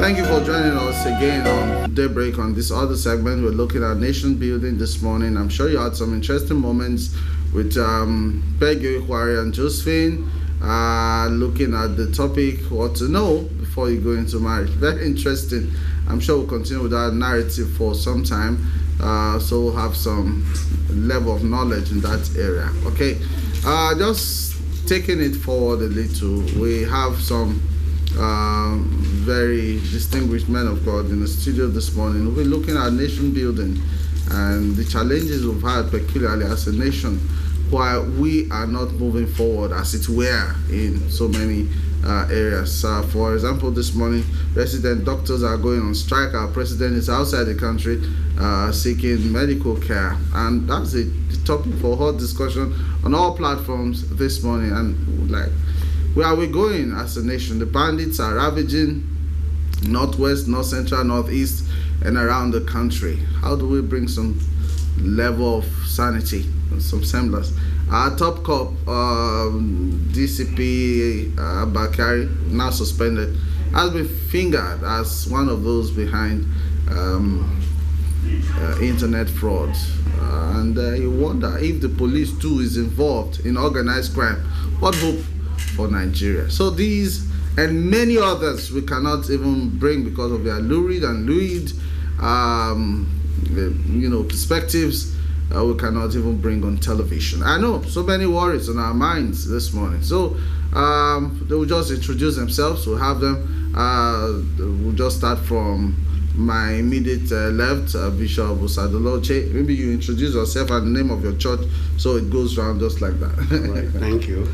Thank you for joining us again on Daybreak. On this other segment, we're looking at nation building this morning. I'm sure you had some interesting moments with Peggy, Kwari, and Josephine, looking at the topic, what to know before you go into marriage. Very interesting. I'm sure we'll continue with that narrative for some time, so we'll have some level of knowledge in that area. Okay, just taking it forward a little, we have some very distinguished men of God in the studio this morning. We'll be looking at nation building and the challenges we've had peculiarly as a nation, while we are not moving forward as it were in so many areas. For example, this morning, resident doctors are going on strike. Our president is outside the country seeking medical care, and that's the topic for hot discussion on all platforms this morning. And like, where are we going as a nation? The bandits are ravaging northwest, north central, northeast, and around the country. How do we bring some level of sanity and some semblance? Our top cop, DCP Bakari, now suspended, has been fingered as one of those behind internet fraud. And you wonder if the police too is involved in organized crime. What hope for Nigeria? So these and many others we cannot even bring because of their lurid and lewd perspectives. We cannot even bring on television. I know so many worries on our minds this morning. So they will just introduce themselves. We'll have them. We'll just start from my immediate left, Bishop Osadoloche. Maybe you introduce yourself and the name of your church, so it goes round just like that. Right, thank you.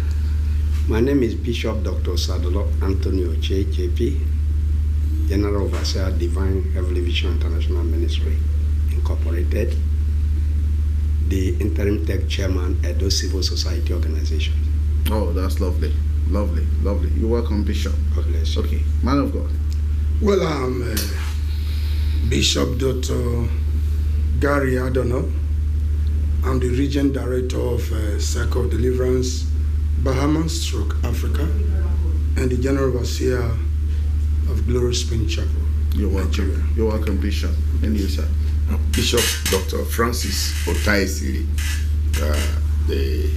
My name is Bishop Dr. Osadolo Anthony Oche, JP, General Overseer, Divine Heavenly Vision International Ministry, Incorporated, the Interim Tech Chairman, Edo Civil Society Organization. Oh, that's lovely. Lovely, lovely. You're welcome, Bishop. God bless you. Okay, man of God. Well, I'm Bishop Dr. Gary Adono. I'm the Region Director of Circle of Deliverance, Bahamas stroke Africa, and the General Overseer of Glory Spring Chapel. You're welcome. Nigeria. You're welcome, Bishop. And you, sir. Bishop Dr. Francis Otaisiri, the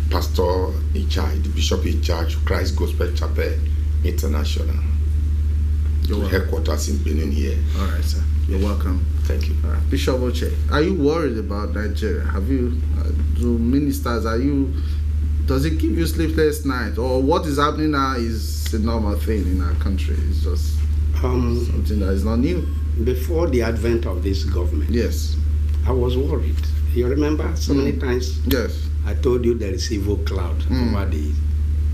pastor in charge, the bishop in charge of Christ Gospel Chapel International. Your headquarters in Benin here. All right, sir. You're welcome. Thank you. All right. Bishop Oche, are you worried about Nigeria? Have you, do ministers, does it give you sleepless nights? Or what is happening now is a normal thing in our country? It's just something that is not new. Before the advent of this government, yes, I was worried. You remember so many times? Yes. I told you there is evil cloud over the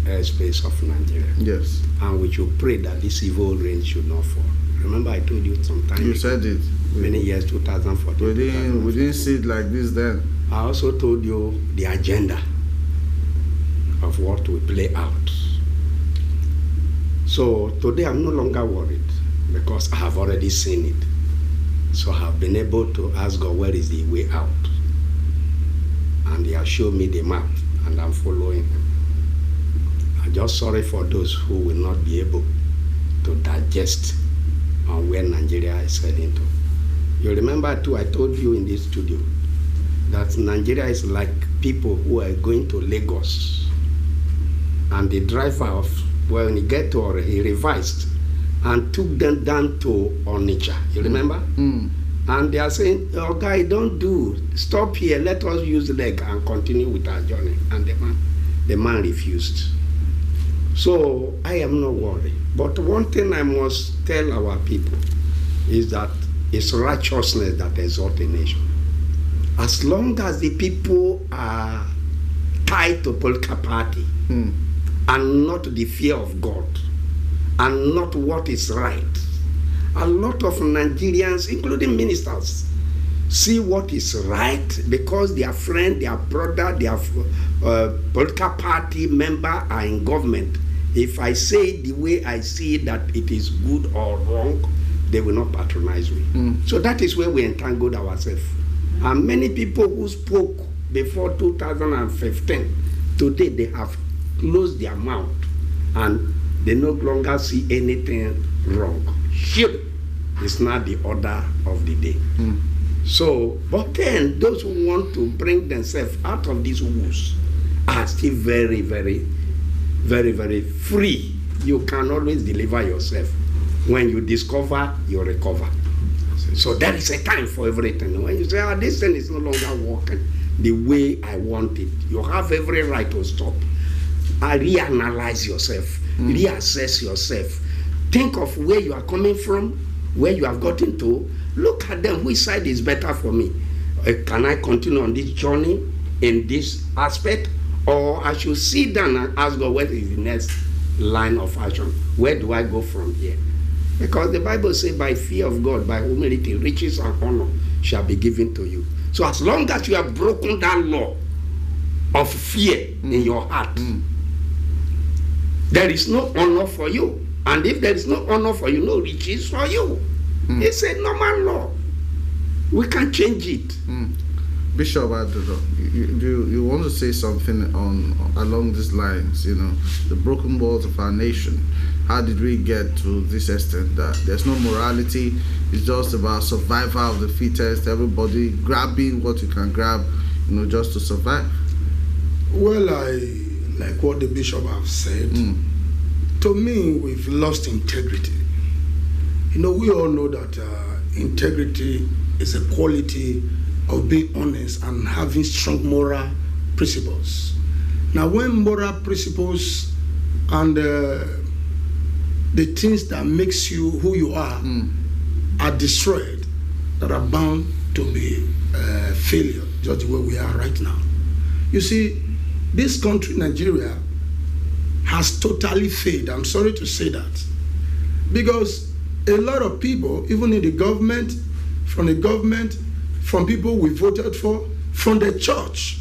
airspace of Nigeria. Yes. And we should pray that this evil rain should not fall. Remember I told you sometime You ago, said it. many years, 2014. We didn't see it like this then. I also told you the agenda of what will play out. So today I'm no longer worried because I have already seen it. So I have been able to ask God, where is the way out? And He has shown me the map, and I'm following Him. I'm just sorry for those who will not be able to digest on where Nigeria is heading to. You remember too, I told you in this studio that Nigeria is like people who are going to Lagos, and the driver when he get to he revised and took them down to Onitsha. You remember? And they are saying, "Oh, guy, don't stop here. Let us use the leg and continue with our journey." And the man refused. So I am not worried. But one thing I must tell our people is that it's righteousness that exalts a nation. As long as the people are tied to political party and not the fear of God and not what is right, a lot of Nigerians, including ministers, see what is right because their friend, their brother, their political party member are in government. If I say the way I see that it is good or wrong, they will not patronize me. So that is where we entangled ourselves. And many people who spoke before 2015, today they have closed their mouth and they no longer see anything wrong. worship is not the order of the day. So, but then those who want to bring themselves out of these woes are still very, very, very, very free. You can always deliver yourself. When you discover, you recover. So there is a time for everything. When you say, this thing is no longer working the way I want it, you have every right to stop. Reanalyze yourself, reassess yourself. Think of where you are coming from, where you have gotten to. Look at them, which side is better for me? Can I continue on this journey in this aspect? Or I should sit down and ask God, what is the next line of action? Where do I go from here? Because the Bible says, by fear of God, by humility, riches and honor shall be given to you. So as long as you have broken that law of fear in your heart, there is no honor for you. And if there is no honor for you, no riches for you. It's a normal law. We can't change it. Bishop Adodo, you want to say something along these lines, the broken walls of our nation. How did we get to this extent that there's no morality? It's just about survival of the fittest, everybody grabbing what you can grab, just to survive? Well, I like what the bishop have said. To me, we've lost integrity. We all know that integrity is a quality of being honest and having strong moral principles. Now, when moral principles and the things that makes you who you are destroyed, that are bound to be failure, just the way we are right now. You see, this country, Nigeria, has totally failed. I'm sorry to say that. Because a lot of people, even in the government, from people we voted for, from the church,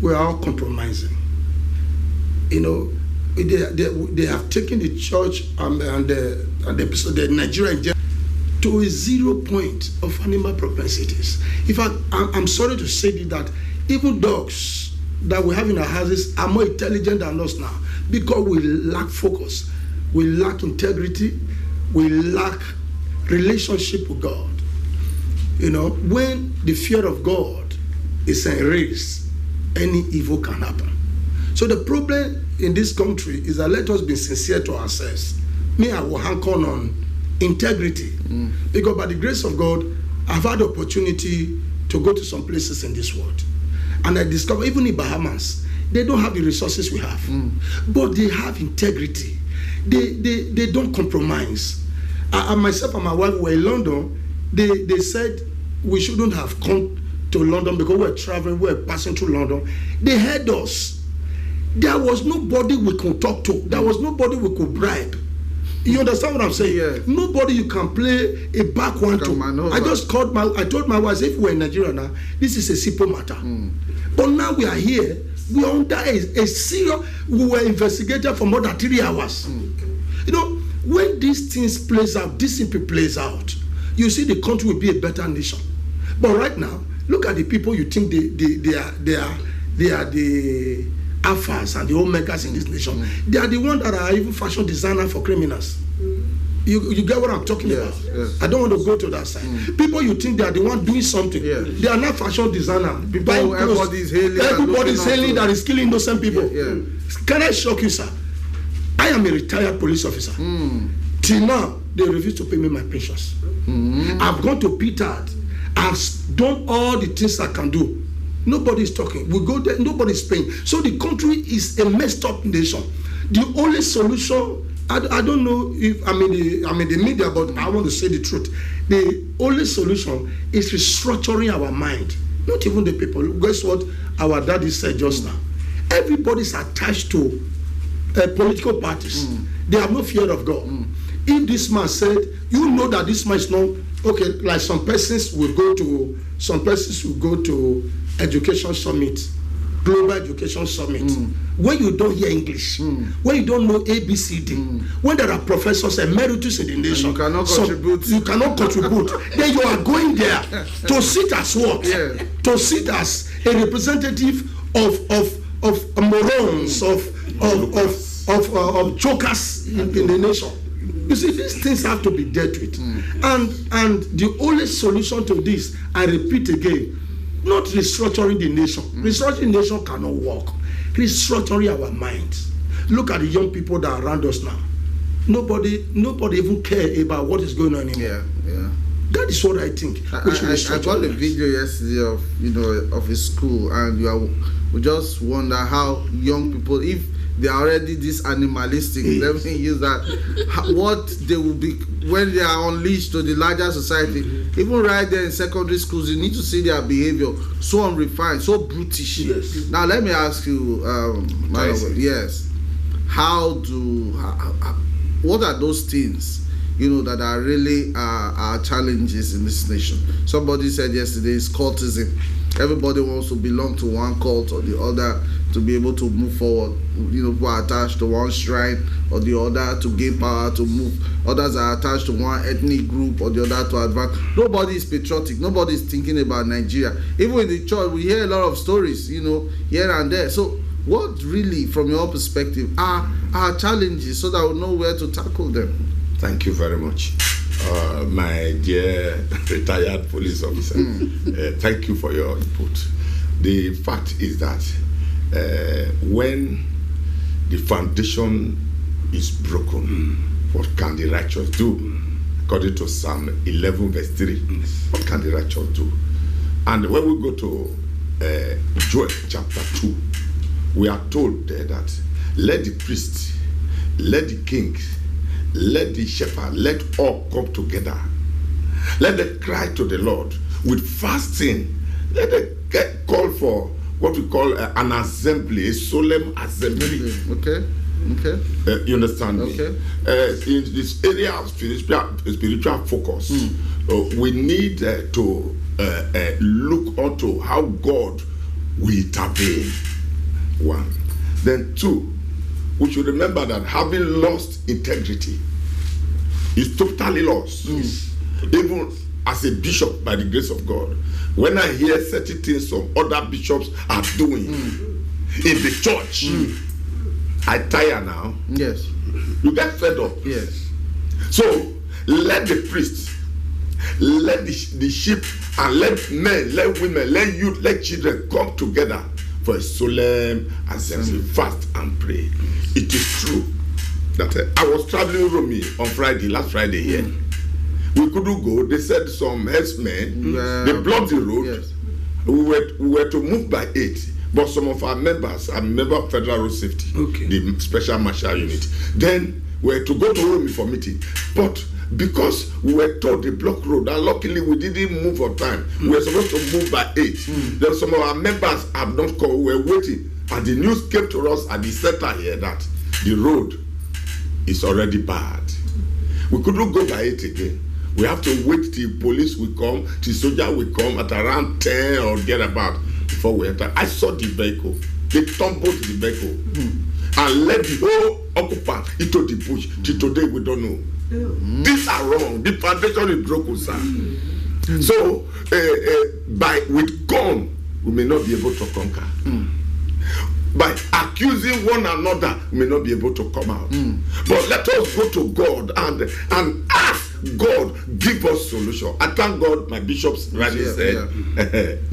we are all compromising. They have taken the church and the Nigerian to a 0 point of animal propensities. In fact, I'm sorry to say that even dogs that we have in our houses are more intelligent than us now, because we lack focus, we lack integrity, we lack relationship with God. When the fear of God is erased, any evil can happen. So the problem in this country is that let us be sincere to ourselves. Me, I will hang on integrity. Because by the grace of God, I've had the opportunity to go to some places in this world. And I discovered, even in Bahamas, they don't have the resources we have. But they have integrity. They don't compromise. Myself and my wife were in London. They said we shouldn't have come to London because we're traveling, we're passing through London. They heard us. There was nobody we could talk to. There was nobody we could bribe. You understand what I'm saying? Yeah. Nobody you can play a back one to. I told my wife, if we're in Nigeria now, this is a simple matter. But now we are here, we are under a serious, we were investigated for more than 3 hours. When these things plays out, this simply plays out, you see the country will be a better nation. But right now, look at the people you think they are the alphas and the omegas in this nation. They are the ones that are even fashion designers for criminals. You get what I'm talking about? Yes. I don't want to go to that side. People you think they are the one doing something. They are not fashion designers. Everybody's hailing that is killing innocent people. Can I shock you, sir? I am a retired police officer. Till now, they refuse to pay me my pensions. I've gone to Peter. I've done all the things I can do. Nobody is talking. We go there, nobody is paying. So the country is a messed up nation. The only solution, I don't know if I'm in the media, but I want to say the truth. The only solution is restructuring our mind. Not even the people. Guess what our daddy said just now? Everybody's attached to political parties. They have no fear of God. If this man said, you know that this man is not okay, like some persons will go to education summit, global education summit, when you don't hear English, when you don't know ABCD, when there are professors emeritus in the nation, you cannot contribute. Then you are going there to sit as what? To sit as a representative of morons, of jokers in the nation. You see, these things have to be dealt with. And the only solution to this, I repeat again, not restructuring the nation. Restructuring the nation cannot work. Restructuring our minds. Look at the young people that are around us now. Nobody even care about what is going on anymore. Yeah. That is what I think. I got a video yesterday of a school, and we just wonder how young people, if they are already this animalistic, let me use that, what they will be when they are unleashed to the larger society. Even right there in secondary schools, you need to see their behavior so unrefined, so brutish. Yes. Now let me ask you, yes, what are those things that are really our challenges in this nation? Somebody said yesterday it's cultism. Everybody wants to belong to one cult or the other to be able to move forward. Who are attached to one shrine or the other to gain power, to move. Others are attached to one ethnic group or the other to advance. Nobody is patriotic. Nobody is thinking about Nigeria. Even in the church, we hear a lot of stories, here and there. So what really, from your perspective, are our challenges so that we know where to tackle them? Thank you very much, my dear retired police officer. Thank you for your input. The fact is that when the foundation is broken, what can the righteous do? According to Psalm 11 verse 3, what can the righteous do? And when we go to Joel chapter 2, we are told there that let the priest, let the king, let the shepherd, let all come together. Let them cry to the Lord with fasting. Let them call for what we call an assembly, a solemn assembly. Okay. You understand me? Okay. In this area of spiritual focus, we need to look onto how God will intervene. One. Then two, we should remember that having lost integrity is totally lost. Even as a bishop, by the grace of God, when I hear certain things some other bishops are doing in the church, I tire now. Yes. You get fed up. Yes. So let the priests, let the sheep, and let men, let women, let youth, let children come together for a solemn assembly, fast and pray. It is true that I was traveling Rome on Friday, last Friday here. We couldn't go. They said some herdsmen, they blocked the road. Yes. We were to move by 8, but some of our members are member of Federal Road Safety, the Special Marshal Unit. Then we were to go to Rome for meeting, but because we were told the block road, and luckily we didn't move on time. We were supposed to move by 8. Then some of our members have not called. We were waiting, and the news came to us at the center here that the road is already bad. We couldn't go by 8 again. We have to wait till police will come, till soldier will come at around 10 or get about before we enter. I saw the vehicle. They tumbled the vehicle and led the whole occupant into the bush. Till today we don't know. These are wrong. The foundation is broken, sir. So with gun we may not be able to conquer. By accusing one another, we may not be able to come out. But let us go to God and ask God, give us solution. I thank God, my bishops rightly said,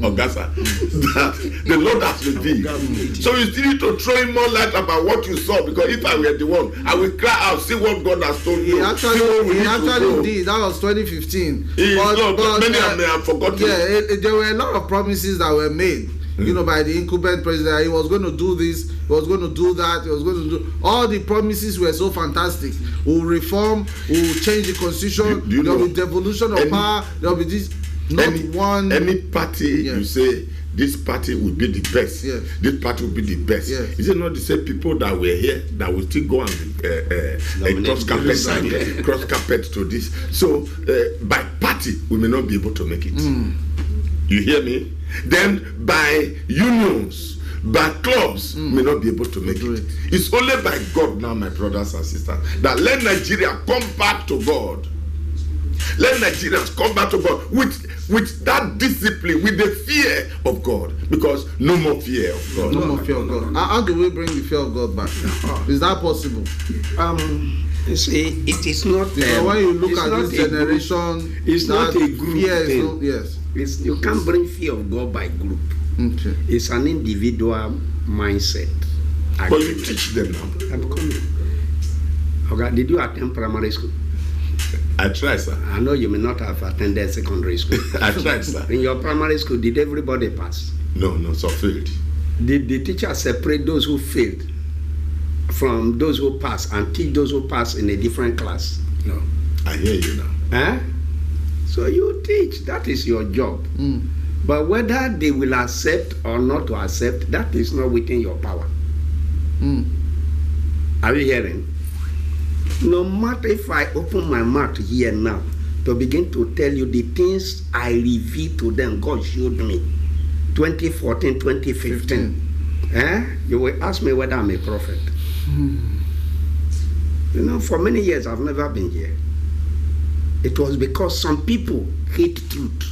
Augusta, that the Lord has revealed. So you still need to throw in more light about what you saw, because if I were the one, I will cry out, see what God has told you. He actually did. That was 2015. But many have forgotten. Yeah, there were a lot of promises that were made. By the incumbent president. He was going to do this, he was going to do that, he was going to do... All the promises were so fantastic. We'll reform, we'll change the constitution, there will be devolution of power, there will be this... Any party, you say, this party will be the best. Yes. This party will be the best. Yes. Is it not the same people that were here that will still go and cross carpet to this? So, by party, we may not be able to make it. You hear me? Then by unions, by clubs, may not be able to make it. It's only by God now, my brothers and sisters, that let Nigeria come back to God. Let Nigerians come back to God with that discipline, with the fear of God, because no more fear of God. No more fear of God. How do we bring the fear of God back? Is that possible? You see, it is not. When you look at this generation, it's not a group thing. Yes. You can't bring fear of God by group. Okay. It's an individual mindset. But you teach them now. I'm coming. Okay, did you attend primary school? I tried, sir. I know you may not have attended secondary school. I tried, sir. In your primary school, did everybody pass? No, some failed. Did the teacher separate those who failed from those who pass and teach those who pass in a different class? No. I hear you now. So you teach. That is your job. But whether they will accept or not to accept, that is not within your power. Are you hearing? No matter if I open my mouth here now to begin to tell you the things I revealed to them, God showed me 2014, 2015. You will ask me whether I'm a prophet. You know, for many years I've never been here. It was because some people hate truth.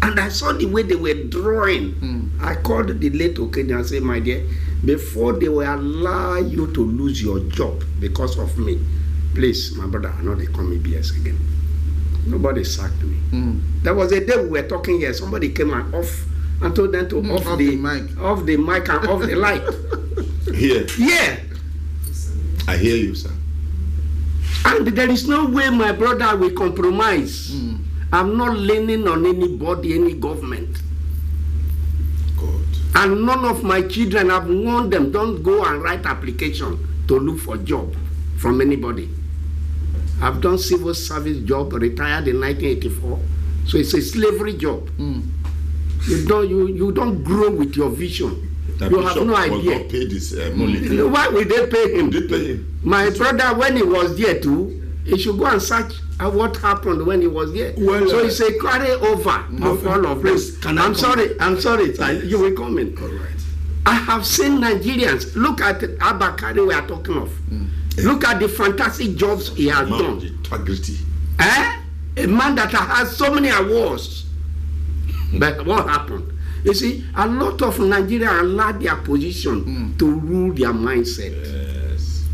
And I saw the way they were drawing. I called the late Okene and said, my dear, before they will allow you to lose your job because of me, please, my brother, I know they call me EBS again. Nobody sacked me. There was a day we were talking here, somebody came and told them to off the mic and off the light. Here. Yeah. I hear you, sir. And there is no way my brother will compromise. I'm not leaning on anybody, any government. God. And none of my children, I've warned them, don't go and write application to look for job from anybody. I've done civil service job, retired in 1984. So it's a slavery job. You don't grow with your vision. You have no idea. Not paid this money. Why would they pay him? They pay him. My brother, when he was there too, he should go and search what happened when he was there. Well, so it's a carry over of all of this. I'm sorry, you will come in. All right. I have seen Nigerians. Look at Abakari we are talking of. Look at the fantastic jobs he has done. Integrity. A man that has so many awards. But what happened? You see, a lot of Nigerians allowed their position to rule their mindset. Yes.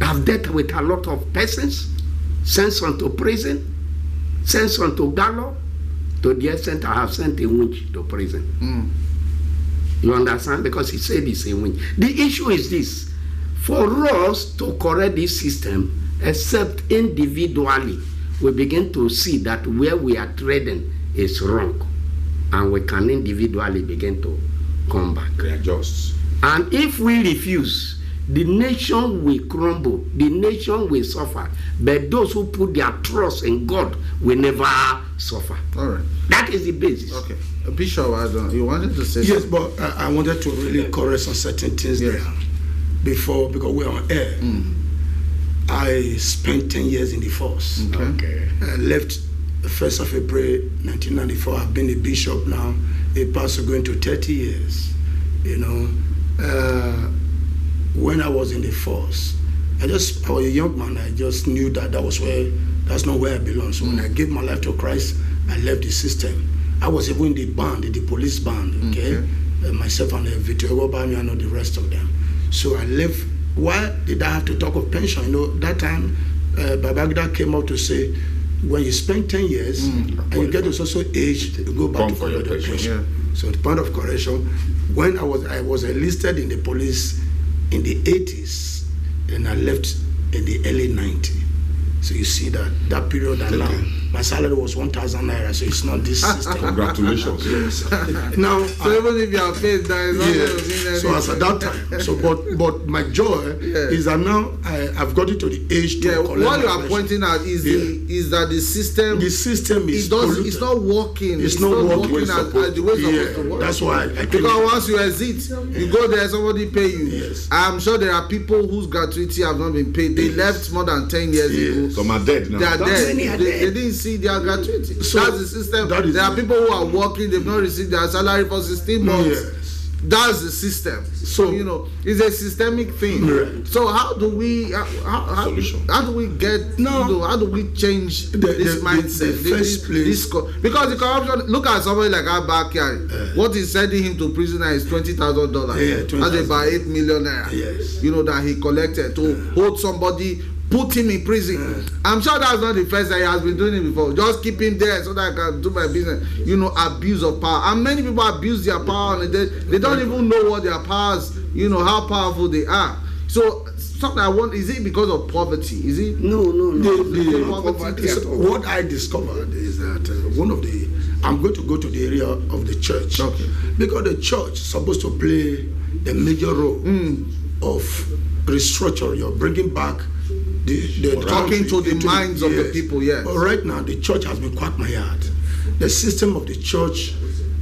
I've dealt with a lot of persons, sent onto prison, sent onto gallows, to the extent I have sent a winch to prison. You understand? Because he said it's a winch. The issue is this: for us to correct this system, except individually, we begin to see that where we are treading is wrong. And we can individually begin to come back. Readjust. And if we refuse, the nation will crumble, the nation will suffer. But those who put their trust in God will never suffer. All right. That is the basis. Okay. Bishop, you wanted to say yes, something? but I wanted to really correct on certain things there before, because we're on air. I spent 10 years in the force. Okay. I left the 1st of April 1994. I've been a bishop now, a pastor going to 30 years. You know, when I was in the force, I was a young man. I just knew that that's not where I belong. So when I gave my life to Christ, I left the system. I was even in the band, the police band, okay? Myself and Victor Obama and all the rest of them. So I left. Why did I have to talk of pension? You know, that time, Babagida came out to say, when you spend 10 years and you get to so age, you go back to collect your pension. So the point of correction, when I was enlisted in the police in the 80s, and I left in the early 90s. So you see that period and now my salary was 1,000 naira, so it's not this system. Congratulations. Now, so even if you are paid, that is not going to mean anything. So as at that time, so but my joy is that now I've got it to the age to collect. What you are pointing out is that the system is it's not working. It's not working as the way it's supposed to work. That's why because once you exit, you go there, somebody pay you. Yes. I'm sure there are people whose gratuity have not been paid. They left more than 10 years ago. Some are dead now. They are dead. They didn't see their gratuity. So that's the system. There are people who are working, they've not received their salary for 16 months. Yes. That's the system. So you know, it's a systemic thing. Right. So how do we how do we get how do we change this mindset? Because the corruption. Look at somebody like Abakari. What is sending him to prison is $20,000. That's about 8 million naira. Yes. You know that he collected to hold somebody put him in prison. I'm sure that's not the first time he has been doing it before. Just keep him there so that I can do my business. You know, abuse of power. And many people abuse their power and they don't even know what their powers, you know, how powerful they are. So something I want, is it because of poverty? Is it? No. What I discovered is that I'm going to go to the area of the church. Okay. Because the church is supposed to play the major role of restructuring, you're bringing back the talking to the minds of the people, yes. But right now, the church has been quagmired. The system of the church,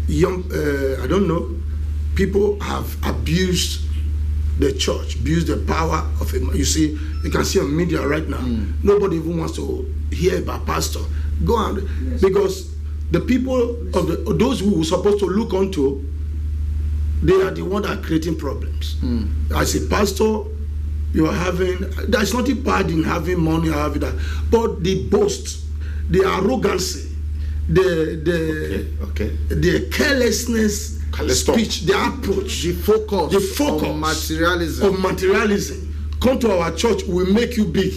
I don't know, people have abused the church, abused the power of it. You see, you can see on media right now, nobody even wants to hear about pastor. Go on, because the people of those who were supposed to look onto, they are the ones that are creating problems. As a pastor, you are having, there's nothing bad in having money or having that, but the boast, the arrogancy, the carelessness, speech, the approach, the focus on materialism. Come to our church, we make you big.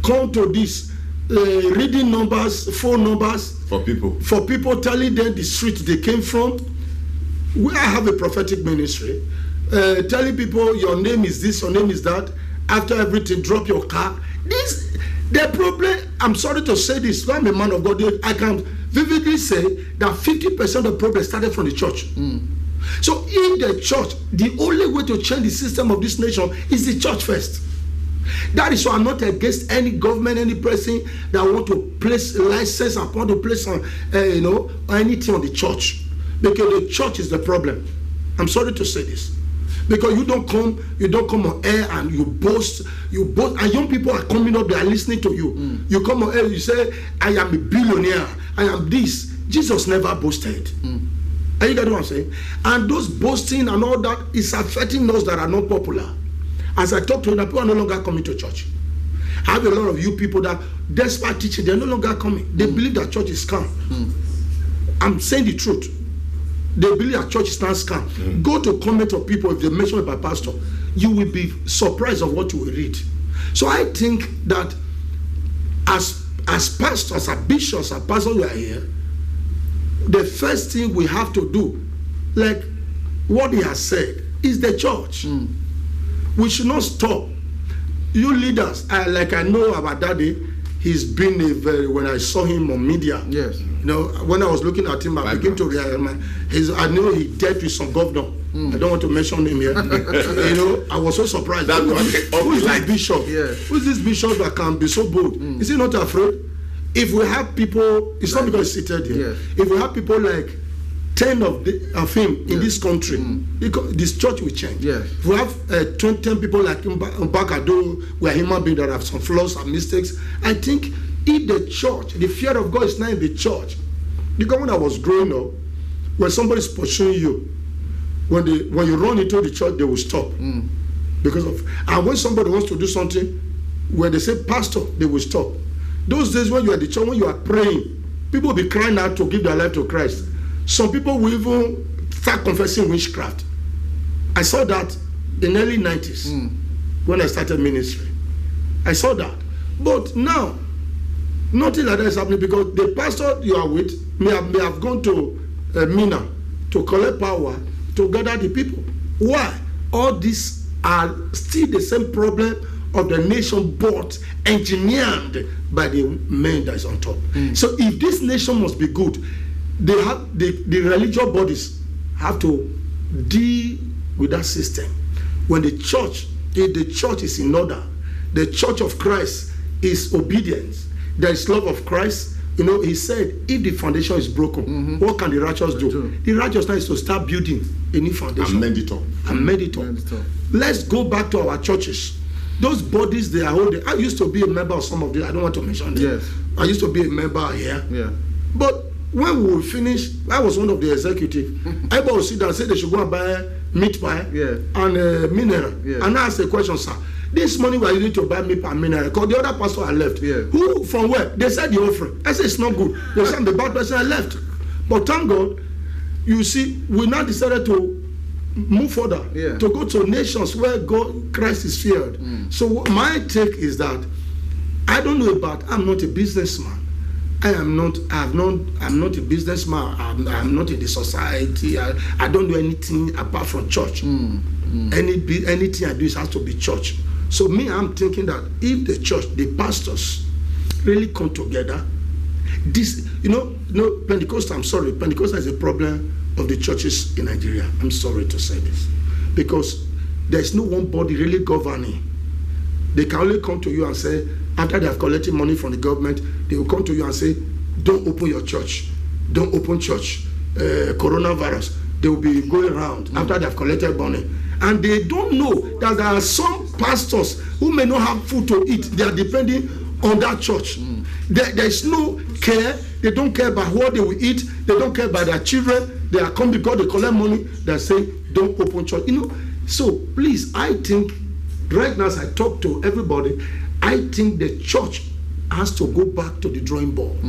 Come to this, reading numbers, phone numbers for people, telling them the street they came from. I have a prophetic ministry, telling people your name is this, your name is that. After everything, drop your car. The problem, I'm sorry to say this, I'm a man of God, I can vividly say that 50% of the problem started from the church. So in the church, the only way to change the system of this nation is the church first. That is why I'm not against any government, any person that want to place a license and want to place on, anything on the church. Because the church is the problem. I'm sorry to say this. Because you don't come on air and you boast, and young people are coming up, they are listening to you. You come on air, you say, I am a billionaire, I am this. Jesus never boasted. Are you getting what I'm saying? And those boasting and all that is affecting those that are not popular. As I talk to them, people are no longer coming to church. I have a lot of you people that, despite teaching, they're no longer coming. They believe that church is scam. I'm saying the truth. They believe that church is not scam. Go to comment of people, if they mention it by pastor, you will be surprised of what you will read. So I think that as pastors, as bishops, as pastors who are here, the first thing we have to do, like what he has said, is the church. We should not stop. You leaders, like I know about Daddy, he's been when I saw him on media. Yes. You know, when I was looking at him, I began to realize, I know he dealt with some governor. I don't want to mention him here. I was so surprised. Who is this bishop? Yeah. Who is this bishop that can be so bold? Is he not afraid? If we have people, it's not because he's seated here. Yes. If we have people like 10 of him in this country, this church will change. Yes. If we have 10 people like Mbakado, we are human beings that have some flaws and mistakes, I think if the church, the fear of God is not in the church. Because when I was growing up, when somebody's pursuing you, when you run into the church, they will stop. And when somebody wants to do something, when they say pastor, they will stop. Those days when you are at the church, when you are praying, people will be crying out to give their life to Christ. Some people will even start confessing witchcraft. I saw that in the early 90s when I started ministry. I saw that. But now, nothing like that is happening because the pastor you are with may have gone to Mina to collect power to gather the people. Why? All these are still the same problem of the nation, but engineered by the men that is on top. So if this nation must be good, they have the religious bodies have to deal with that system. When the church is in order, the church of Christ is obedience, there is love of Christ. He said, if the foundation is broken, what can the righteous do? The righteous now is to start building a new foundation. And made it up. Let's go back to our churches. Those bodies they are holding. I used to be a member of some of them. I don't want to mention them. Yes. I used to be a member here. Yeah. But when we will finish, I was one of the executive. Everybody will sit down and say they should go and buy meat pie and mineral. Yeah. And I asked the question, sir, this money we are using to buy meat pie and mineral, because the other pastor had left. Yeah. Who, from where? They said the offering. I said it's not good. They said the bad person had left. But thank God, you see, we now decided to move further, to go to nations where Christ is feared. So my take is that I don't know I'm not a businessman. I'm not a businessman. I'm not in the society. I don't do anything apart from church. Anything I do has to be church. So me, I'm thinking that if the church, the pastors, really come together, this, Pentecostal, I'm sorry, Pentecostal is a problem of the churches in Nigeria. I'm sorry to say this. Because there's no one body really governing. They can only come to you and say, after they have collected money from the government, they will come to you and say, don't open your church. Don't open church. Coronavirus. They will be going around after they have collected money. And they don't know that there are some pastors who may not have food to eat. They are depending on that church. There's no care. They don't care about what they will eat. They don't care about their children. They are come because they collect money. They say, don't open church. So please, I think, right now as I talk to everybody, I think the church has to go back to the drawing board.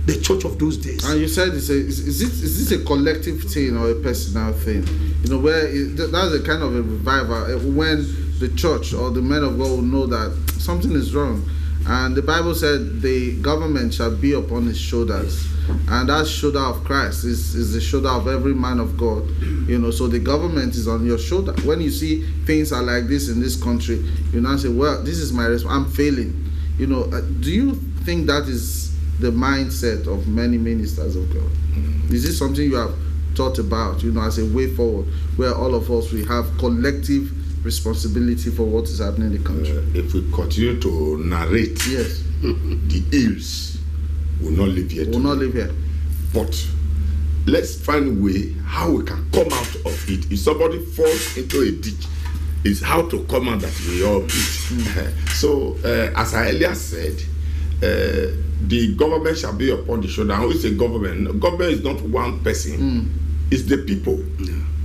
The church of those days. And you said, is this a collective thing or a personal thing? That's a kind of a revival when the church or the men of God will know that something is wrong. And the Bible said the government shall be upon his shoulders. Yes. And that shoulder of Christ is the shoulder of every man of God. So the government is on your shoulder. When you see things are like this in this country, you now say, well, this is my response. I'm failing. Do you think that is the mindset of many ministers of God? Is this something you have thought about, as a way forward, where all of us, we have collective responsibility for what is happening in the country? If we continue to narrate, the ills will not live here. Will not live here. But let's find a way how we can come out of it. If somebody falls into a ditch, it's how to come out that we all meet. So, as I earlier said, the government shall be upon the shoulder. Who is a government? Government is not one person. It's the people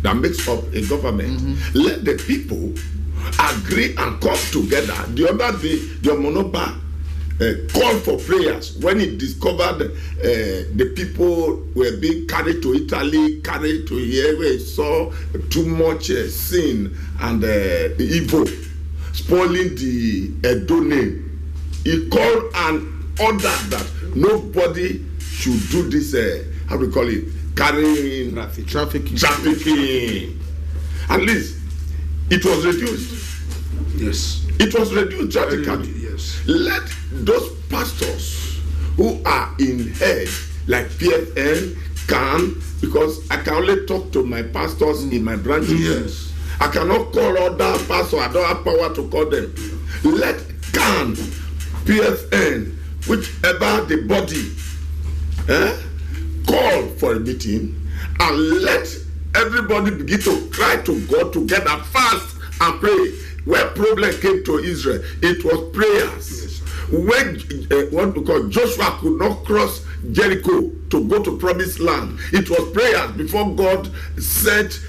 that makes up a government. Let the people agree and come together. The other day, the Monoba called for prayers when he discovered the people were being carried to Italy, carried to here, where he saw too much sin and evil, spoiling the Edo name. He called and ordered that nobody should do this, how do we call it, carrying trafficking. At least it was reduced. Yes. It was reduced drastically. Yes. Let those pastors who are in head, like PFN, can, because I can only talk to my pastors in my branches. Yes. I cannot call other pastors. I don't have power to call them. Let CAN, PFN, whichever the body, call for a meeting and let everybody begin to cry to God together, fast and pray. Where problem came to Israel, it was prayers. Yes. When Joshua could not cross Jericho to go to promised land, it was prayers before God sent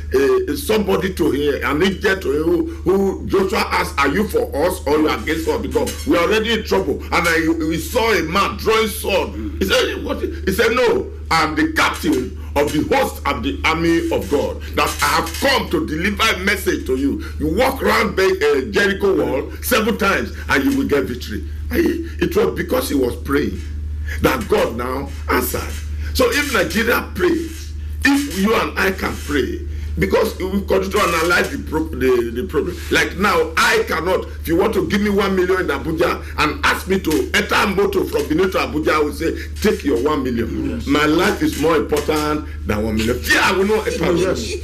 somebody to him, an angel to him, who Joshua asked, are you for us or you are against us? Because we are already in trouble. And we saw a man drawing sword. He said, what? He said, no, I'm the captain of the host of the army of God, that I have come to deliver a message to you. You walk around Jericho wall 7 times and you will get victory. It was because he was praying that God now answered. So if Nigeria prays, if you and I can pray, because we continue to analyze the problem. Like now, I cannot. If you want to give me 1 million in Abuja and ask me to enter a motor from Benin to Abuja, I will say, take your 1 million. Yes. My life is more important than 1 million. Yeah, I will not enter. Yes.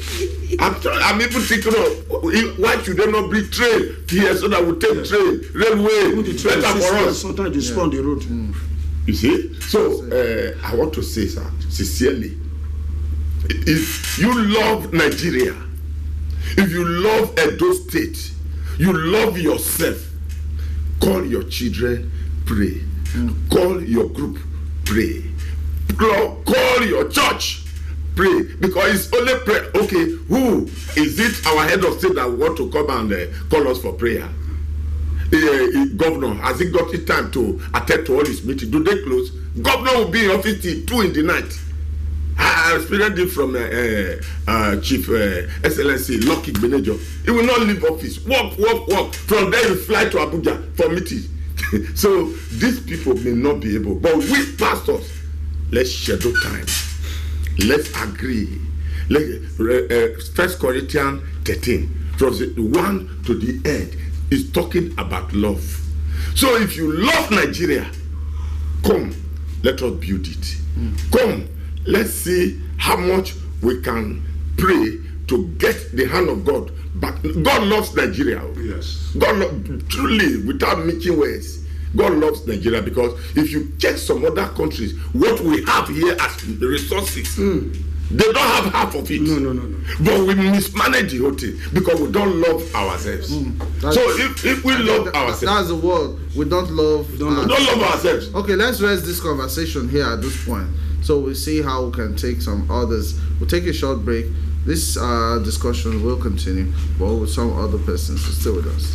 I'm even thinking of why should they not bring train here so that we take train, railway, better for us. Sometimes you spawn the road. You see? So I want to say that sincerely. If you love Nigeria, if you love Edo State, you love yourself, call your children, pray. Call your group, pray. Call your church, pray. Because it's only prayer. Okay, who is it, our head of state, that want to come and call us for prayer? The governor, has he got the time to attend to all his meetings? Do they close? Governor will be in office till 2 in the night. I experienced it from Chief SLNC, Lucky Benejo. He will not leave office. Walk. From there, you fly to Abuja for meeting. So these people may not be able. But we pastors, let's schedule time. Let's agree. 1 Corinthians 13, from the 1 to the end, is talking about love. So if you love Nigeria, come, let us build it. Come, let's see how much we can pray to get the hand of God back. God loves Nigeria. Yes. Truly, without making words, God loves Nigeria, because if you check some other countries, what we have here as the resources, they don't have half of it. No. But we mismanage the whole thing because we don't love ourselves. So if we love ourselves, that's the word. We don't love. We don't love ourselves. Okay, let's rest this conversation here at this point. So we'll see how we can take some others. We'll take a short break. This discussion will continue, but with some other persons. So stay with us.